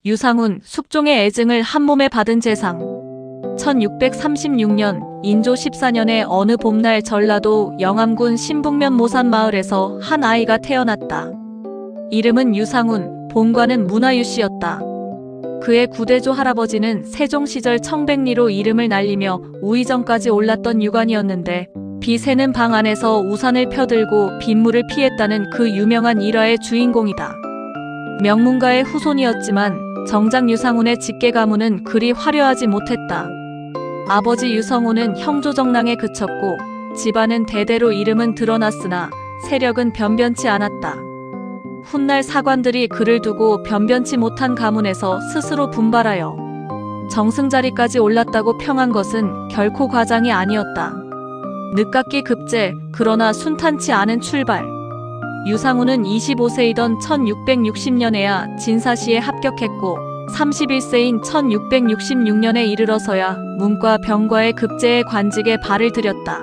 유상훈, 숙종의 애증을 한몸에 받은 재상. 1636년 인조 14년에 어느 봄날 전라도 영암군 신북면 모산 마을에서 한 아이가 태어났다. 이름은 유상훈, 본관은 문화유씨였다. 그의 구대조 할아버지는 세종 시절 청백리로 이름을 날리며 우의정까지 올랐던 유관이었는데 비 새는 방 안에서 우산을 펴들고 빗물을 피했다는 그 유명한 일화의 주인공이다. 명문가의 후손이었지만 정작 유상훈의 직계 가문은 그리 화려하지 못했다. 아버지 유성훈은 형조정랑에 그쳤고 집안은 대대로 이름은 드러났으나 세력은 변변치 않았다. 훗날 사관들이 그를 두고 변변치 못한 가문에서 스스로 분발하여 정승자리까지 올랐다고 평한 것은 결코 과장이 아니었다. 늦깎이 급제, 그러나 순탄치 않은 출발. 유상훈은 25세이던 1660년에야 진사시에 합격했고 31세인 1666년에 이르러서야 문과 병과의 급제의 관직에 발을 들였다.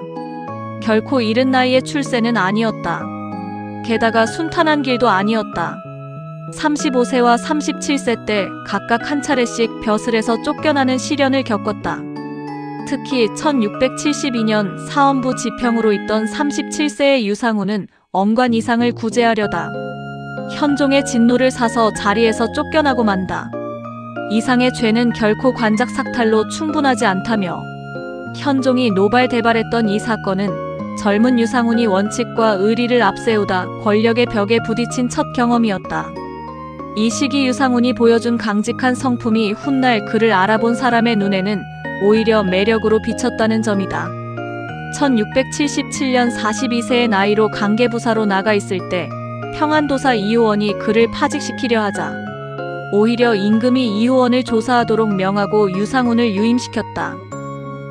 결코 이른 나이의 출세는 아니었다. 게다가 순탄한 길도 아니었다. 35세와 37세 때 각각 한 차례씩 벼슬에서 쫓겨나는 시련을 겪었다. 특히 1672년 사헌부 지평으로 있던 37세의 유상훈은 엄관 이상을 구제하려다 현종의 진노를 사서 자리에서 쫓겨나고 만다. 이상의 죄는 결코 관작 삭탈로 충분하지 않다며 현종이 노발대발했던 이 사건은 젊은 유상훈이 원칙과 의리를 앞세우다 권력의 벽에 부딪힌 첫 경험이었다. 이 시기 유상훈이 보여준 강직한 성품이 훗날 그를 알아본 사람의 눈에는 오히려 매력으로 비쳤다는 점이다. 1677년 42세의 나이로 강계부사로 나가 있을 때 평안도사 이효원이 그를 파직시키려 하자 오히려 임금이 이효원을 조사하도록 명하고 유상훈을 유임시켰다.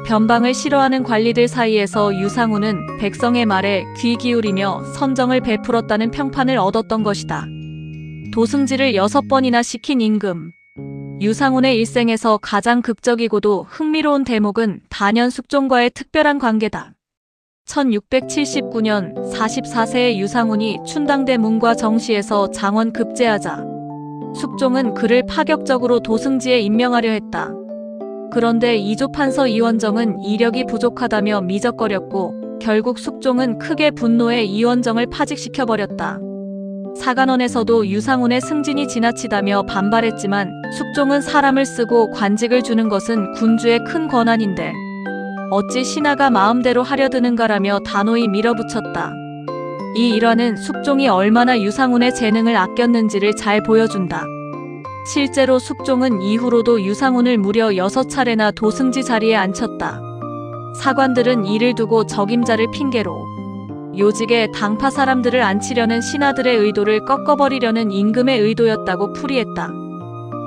변방을 싫어하는 관리들 사이에서 유상훈은 백성의 말에 귀 기울이며 선정을 베풀었다는 평판을 얻었던 것이다. 도승지를 6번이나 시킨 임금. 유상훈의 일생에서 가장 극적이고도 흥미로운 대목은 단연 숙종과의 특별한 관계다. 1679년 44세의 유상훈이 춘당대 문과 정시에서 장원 급제하자 숙종은 그를 파격적으로 도승지에 임명하려 했다. 그런데 이조판서 이원정은 이력이 부족하다며 미적거렸고 결국 숙종은 크게 분노해 이원정을 파직시켜버렸다. 사간원에서도 유상훈의 승진이 지나치다며 반발했지만 숙종은 사람을 쓰고 관직을 주는 것은 군주의 큰 권한인데 어찌 신하가 마음대로 하려 드는가라며 단호히 밀어붙였다. 이 일화는 숙종이 얼마나 유상훈의 재능을 아꼈는지를 잘 보여준다. 실제로 숙종은 이후로도 유상훈을 무려 6차례나 도승지 자리에 앉혔다. 사관들은 이를 두고 적임자를 핑계로 요직에 당파 사람들을 앉히려는 신하들의 의도를 꺾어버리려는 임금의 의도였다고 풀이했다.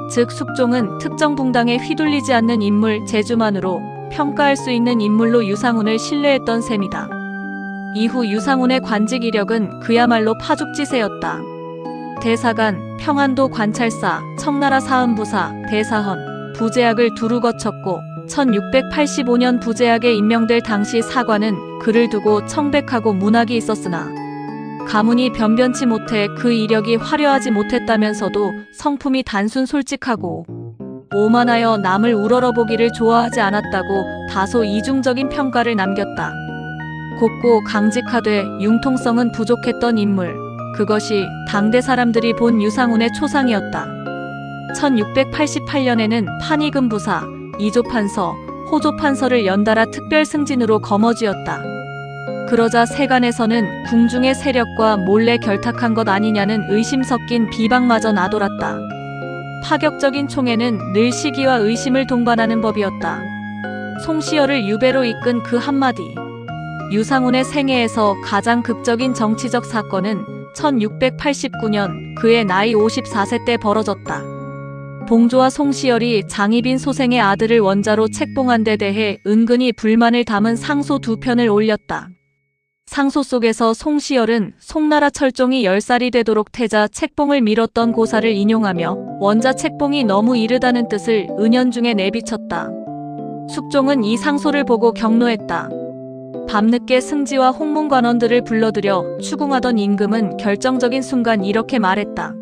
즉 숙종은 특정 붕당에 휘둘리지 않는 인물 재주만으로 평가할 수 있는 인물로 유상훈을 신뢰했던 셈이다. 이후 유상훈의 관직 이력은 그야말로 파죽지세였다. 대사관, 평안도 관찰사, 청나라 사헌부사, 대사헌, 부제학을 두루 거쳤고 1685년 부제학에 임명될 당시 사관은 그를 두고 청백하고 문학이 있었으나 가문이 변변치 못해 그 이력이 화려하지 못했다면서도 성품이 단순 솔직하고 오만하여 남을 우러러보기를 좋아하지 않았다고 다소 이중적인 평가를 남겼다. 곱고 강직하되 융통성은 부족했던 인물. 그것이 당대 사람들이 본 유상훈의 초상이었다. 1688년에는 판의금 부사, 이조판서, 호조판서를 연달아 특별 승진으로 거머쥐었다. 그러자 세간에서는 궁중의 세력과 몰래 결탁한 것 아니냐는 의심 섞인 비방마저 나돌았다. 파격적인 총애는 늘 시기와 의심을 동반하는 법이었다. 송시열을 유배로 이끈 그 한마디. 유상훈의 생애에서 가장 극적인 정치적 사건은 1689년 그의 나이 54세 때 벌어졌다. 봉조와 송시열이 장희빈 소생의 아들을 원자로 책봉한 데 대해 은근히 불만을 담은 상소 2편을 올렸다. 상소 속에서 송시열은 송나라 철종이 10살이 되도록 태자 책봉을 미뤘던 고사를 인용하며 원자 책봉이 너무 이르다는 뜻을 은연중에 내비쳤다. 숙종은 이 상소를 보고 격노했다. 밤늦게 승지와 홍문관원들을 불러들여 추궁하던 임금은 결정적인 순간 이렇게 말했다.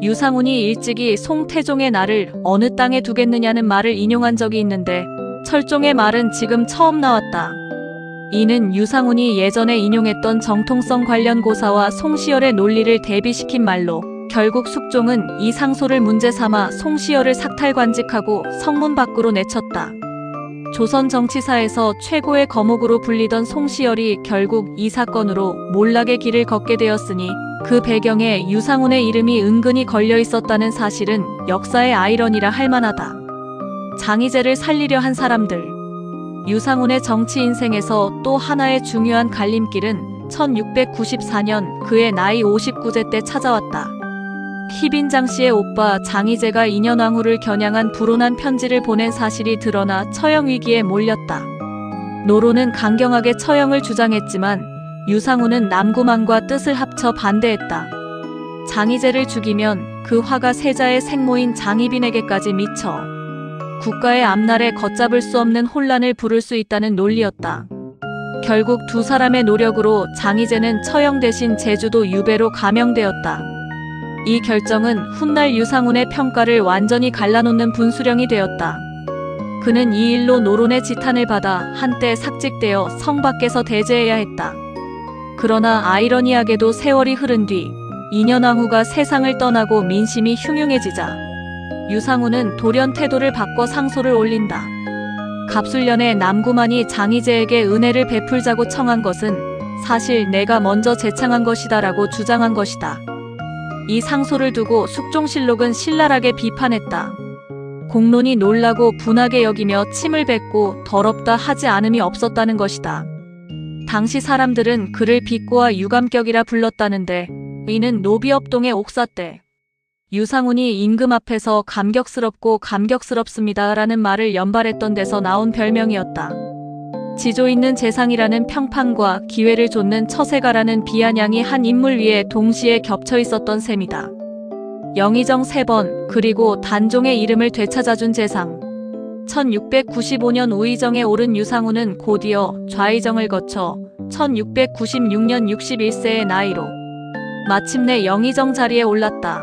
유상훈이 일찍이 송태종의 날을 어느 땅에 두겠느냐는 말을 인용한 적이 있는데 철종의 말은 지금 처음 나왔다. 이는 유상훈이 예전에 인용했던 정통성 관련 고사와 송시열의 논리를 대비시킨 말로 결국 숙종은 이 상소를 문제 삼아 송시열을 삭탈관직하고 성문 밖으로 내쳤다. 조선 정치사에서 최고의 거목으로 불리던 송시열이 결국 이 사건으로 몰락의 길을 걷게 되었으니 그 배경에 유상훈의 이름이 은근히 걸려 있었다는 사실은 역사의 아이러니라 할 만하다. 장희재를 살리려 한 사람들. 유상훈의 정치 인생에서 또 하나의 중요한 갈림길은 1694년 그의 나이 59세 때 찾아왔다. 희빈장 씨의 오빠 장희재가 인현왕후를 겨냥한 불온한 편지를 보낸 사실이 드러나 처형 위기에 몰렸다. 노론은 강경하게 처형을 주장했지만 유상훈은 남구망과 뜻을 합쳐 반대했다. 장희재를 죽이면 그 화가 세자의 생모인 장희빈에게까지 미쳐 국가의 앞날에 걷잡을 수 없는 혼란을 부를 수 있다는 논리였다. 결국 두 사람의 노력으로 장희재는 처형 대신 제주도 유배로 감형되었다. 이 결정은 훗날 유상훈의 평가를 완전히 갈라놓는 분수령이 되었다. 그는 이 일로 노론의 지탄을 받아 한때 삭직되어 성 밖에서 대제해야 했다. 그러나 아이러니하게도 세월이 흐른 뒤 인현왕후가 세상을 떠나고 민심이 흉흉해지자 유상훈은 돌연 태도를 바꿔 상소를 올린다. 갑술년에 남구만이 장희재에게 은혜를 베풀자고 청한 것은 사실 내가 먼저 제창한 것이다라고 주장한 것이다. 이 상소를 두고 숙종실록은 신랄하게 비판했다. 공론이 놀라고 분하게 여기며 침을 뱉고 더럽다 하지 않음이 없었다는 것이다. 당시 사람들은 그를 비꼬아 유감격이라 불렀다는데 이는 노비업동의 옥사때 유상훈이 임금 앞에서 감격스럽고 감격스럽습니다 라는 말을 연발했던 데서 나온 별명이었다. 지조 있는 재상이라는 평판과 기회를 좇는 처세가라는 비아냥이 한 인물 위에 동시에 겹쳐 있었던 셈이다. 영의정 3번 그리고 단종의 이름을 되찾아준 재상. 1695년 우의정에 오른 유상훈은 곧이어 좌의정을 거쳐 1696년 61세의 나이로 마침내 영의정 자리에 올랐다.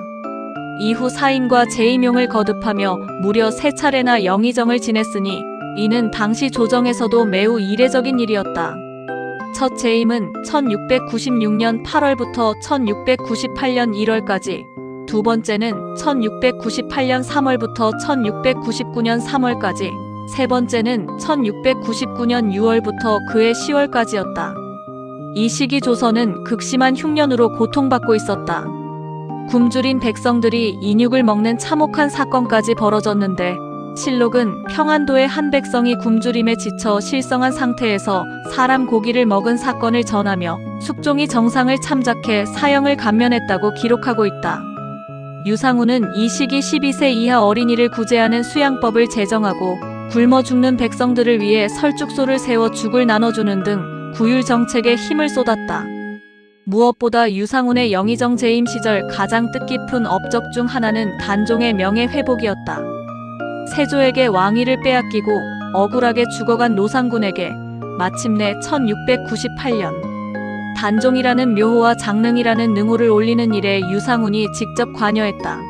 이후 사임과 재임용을 거듭하며 무려 3차례나 영의정을 지냈으니 이는 당시 조정에서도 매우 이례적인 일이었다. 첫 재임은 1696년 8월부터 1698년 1월까지, 두 번째는 1698년 3월부터 1699년 3월까지, 세 번째는 1699년 6월부터 그해 10월까지였다. 이 시기 조선은 극심한 흉년으로 고통받고 있었다. 굶주린 백성들이 인육을 먹는 참혹한 사건까지 벌어졌는데 실록은 평안도의 한 백성이 굶주림에 지쳐 실성한 상태에서 사람 고기를 먹은 사건을 전하며 숙종이 정상을 참작해 사형을 감면했다고 기록하고 있다. 유상훈은 이 시기 12세 이하 어린이를 구제하는 수양법을 제정하고 굶어 죽는 백성들을 위해 설죽소를 세워 죽을 나눠주는 등 구휼 정책에 힘을 쏟았다. 무엇보다 유상훈의 영의정 재임 시절 가장 뜻깊은 업적 중 하나는 단종의 명예 회복이었다. 세조에게 왕위를 빼앗기고 억울하게 죽어간 노상군에게 마침내 1698년 단종이라는 묘호와 장릉이라는 능호를 올리는 일에 유상훈이 직접 관여했다.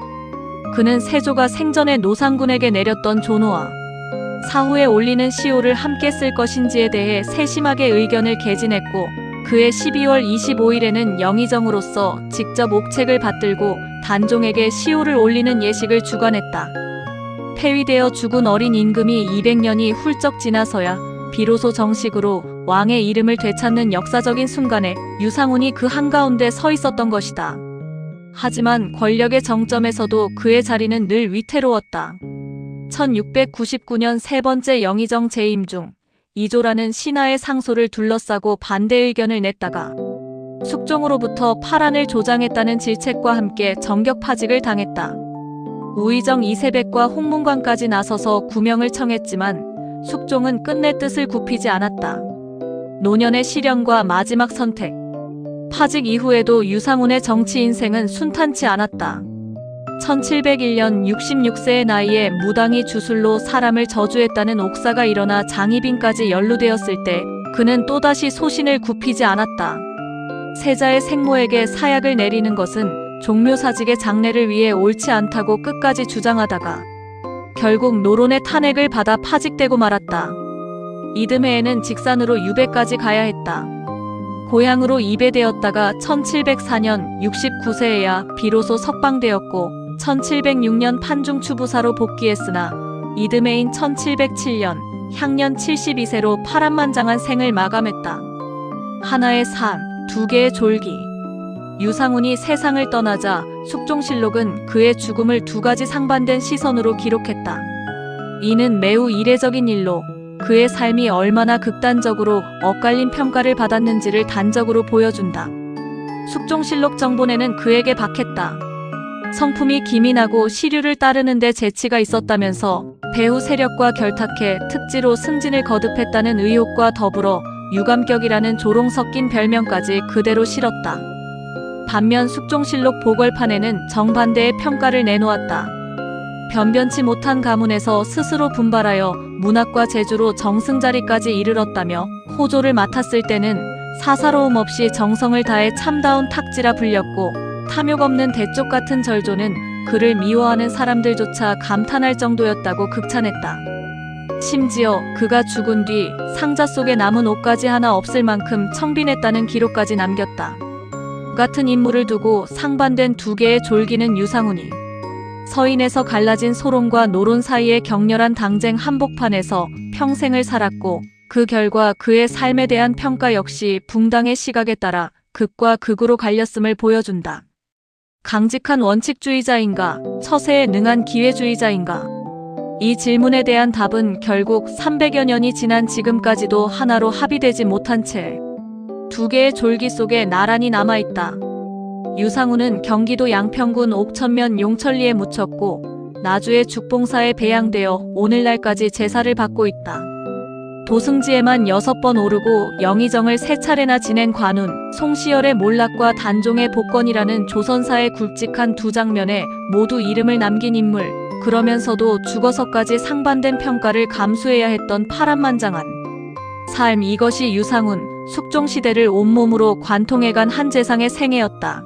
그는 세조가 생전에 노상군에게 내렸던 존호와 사후에 올리는 시호를 함께 쓸 것인지에 대해 세심하게 의견을 개진했고 그해 12월 25일에는 영의정으로서 직접 옥책을 받들고 단종에게 시호를 올리는 예식을 주관했다. 폐위되어 죽은 어린 임금이 200년이 훌쩍 지나서야 비로소 정식으로 왕의 이름을 되찾는 역사적인 순간에 유상훈이 그 한가운데 서 있었던 것이다. 하지만 권력의 정점에서도 그의 자리는 늘 위태로웠다. 1699년 세 번째 영의정 재임 중 이조라는 신하의 상소를 둘러싸고 반대 의견을 냈다가 숙종으로부터 파란을 조장했다는 질책과 함께 정격파직을 당했다. 우의정 이세백과 홍문관까지 나서서 구명을 청했지만 숙종은 끝내 뜻을 굽히지 않았다. 노년의 시련과 마지막 선택. 파직 이후에도 유상훈의 정치 인생은 순탄치 않았다. 1701년 66세의 나이에 무당이 주술로 사람을 저주했다는 옥사가 일어나 장희빈까지 연루되었을 때 그는 또다시 소신을 굽히지 않았다. 세자의 생모에게 사약을 내리는 것은 종묘사직의 장래를 위해 옳지 않다고 끝까지 주장하다가 결국 노론의 탄핵을 받아 파직되고 말았다. 이듬해에는 직산으로 유배까지 가야 했다. 고향으로 이배되었다가 1704년 69세에야 비로소 석방되었고 1706년 판중추부사로 복귀했으나 이듬해인 1707년 향년 72세로 파란만장한 생을 마감했다. 하나의 산, 두 개의 졸기. 유상훈이 세상을 떠나자 숙종실록은 그의 죽음을 두 가지 상반된 시선으로 기록했다. 이는 매우 이례적인 일로 그의 삶이 얼마나 극단적으로 엇갈린 평가를 받았는지를 단적으로 보여준다. 숙종실록 정본에는 그에게 박했다. 성품이 기민하고 시류를 따르는 데 재치가 있었다면서 배후 세력과 결탁해 특지로 승진을 거듭했다는 의혹과 더불어 유감격이라는 조롱 섞인 별명까지 그대로 실었다. 반면 숙종실록 보궐판에는 정반대의 평가를 내놓았다. 변변치 못한 가문에서 스스로 분발하여 문학과 재주로 정승자리까지 이르렀다며 호조를 맡았을 때는 사사로움 없이 정성을 다해 참다운 탁지라 불렸고 탐욕 없는 대쪽 같은 절조는 그를 미워하는 사람들조차 감탄할 정도였다고 극찬했다. 심지어 그가 죽은 뒤 상자 속에 남은 옷까지 하나 없을 만큼 청빈했다는 기록까지 남겼다. 같은 인물을 두고 상반된 두 개의 졸기는 유상훈이 서인에서 갈라진 소론과 노론 사이의 격렬한 당쟁 한복판에서 평생을 살았고 그 결과 그의 삶에 대한 평가 역시 붕당의 시각에 따라 극과 극으로 갈렸음을 보여준다. 강직한 원칙주의자인가, 처세에 능한 기회주의자인가? 이 질문에 대한 답은 결국 300여 년이 지난 지금까지도 하나로 합의되지 못한 채 두 개의 졸기 속에 나란히 남아있다. 유상훈은 경기도 양평군 옥천면 용천리에 묻혔고 나주의 죽봉사에 배양되어 오늘날까지 제사를 받고 있다. 도승지에만 6번 오르고 영의정을 3차례나 지낸 관운, 송시열의 몰락과 단종의 복권이라는 조선사의 굵직한 두 장면에 모두 이름을 남긴 인물, 그러면서도 죽어서까지 상반된 평가를 감수해야 했던 파란만장한 삶, 이것이 유상훈, 숙종시대를 온몸으로 관통해간 한 재상의 생애였다.